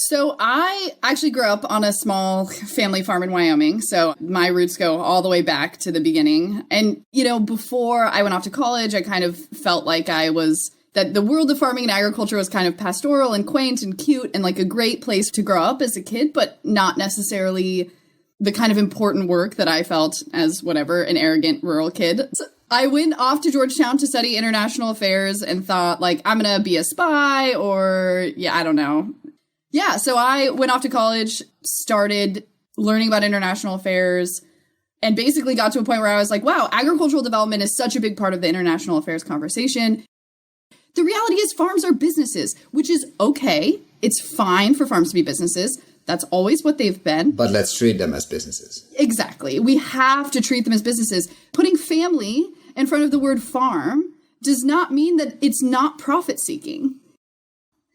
So I actually grew up on a small family farm in Wyoming. So my roots go all the way back to the beginning. And, before I went off to college, I kind of felt like that the world of farming and agriculture was kind of pastoral and quaint and cute and like a great place to grow up as a kid, but not necessarily the kind of important work that I felt as an arrogant rural kid. So I went off to Georgetown to study international affairs and thought like, I'm going to be a spy I don't know. Yeah, so I went off to college, started learning about international affairs, and basically got to a point where I was like, wow, agricultural development is such a big part of the international affairs conversation. The reality is farms are businesses, which is okay. It's fine for farms to be businesses. That's always what they've been. But let's treat them as businesses. Exactly. We have to treat them as businesses. Putting family in front of the word farm does not mean that it's not profit-seeking.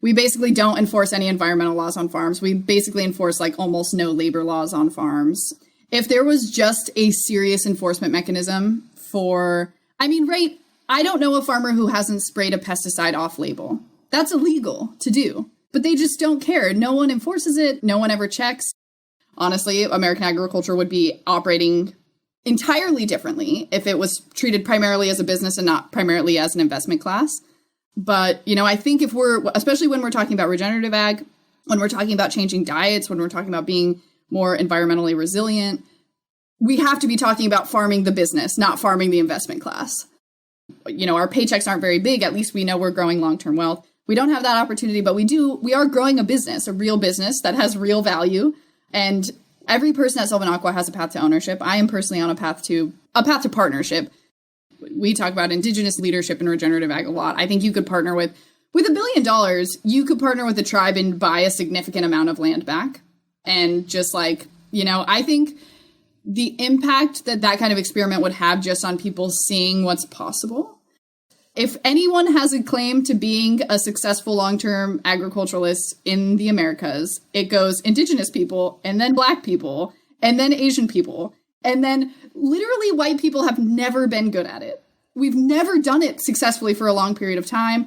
We basically don't enforce any environmental laws on farms. We basically enforce like almost no labor laws on farms. If there was just a serious enforcement mechanism I don't know a farmer who hasn't sprayed a pesticide off-label. That's illegal to do, but they just don't care. No one enforces it. No one ever checks. Honestly, American agriculture would be operating entirely differently if it was treated primarily as a business and not primarily as an investment class. But, I think especially when we're talking about regenerative ag, when we're talking about changing diets, when we're talking about being more environmentally resilient, we have to be talking about farming the business, not farming the investment class. Our paychecks aren't very big. At least we know we're growing long-term wealth. We don't have that opportunity, but we are growing a business, a real business that has real value. And every person at Sylvan Aqua has a path to ownership. I am personally on a path to partnership. We talk about indigenous leadership in regenerative ag a lot. I think you could partner with $1 billion, you could partner with a tribe and buy a significant amount of land back. And just I think the impact that kind of experiment would have just on people seeing what's possible. If anyone has a claim to being a successful long-term agriculturalist in the Americas, it goes indigenous people and then Black people and then Asian people. And then literally white people have never been good at it. We've never done it successfully for a long period of time.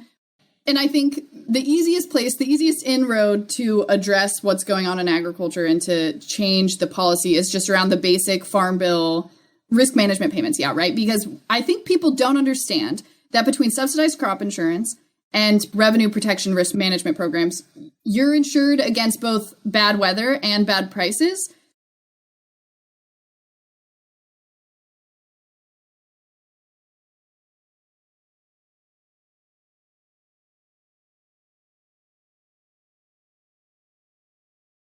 And I think the easiest inroad to address what's going on in agriculture and to change the policy is just around the basic farm bill risk management payments. Yeah, right? Because I think people don't understand that between subsidized crop insurance and revenue protection risk management programs, you're insured against both bad weather and bad prices.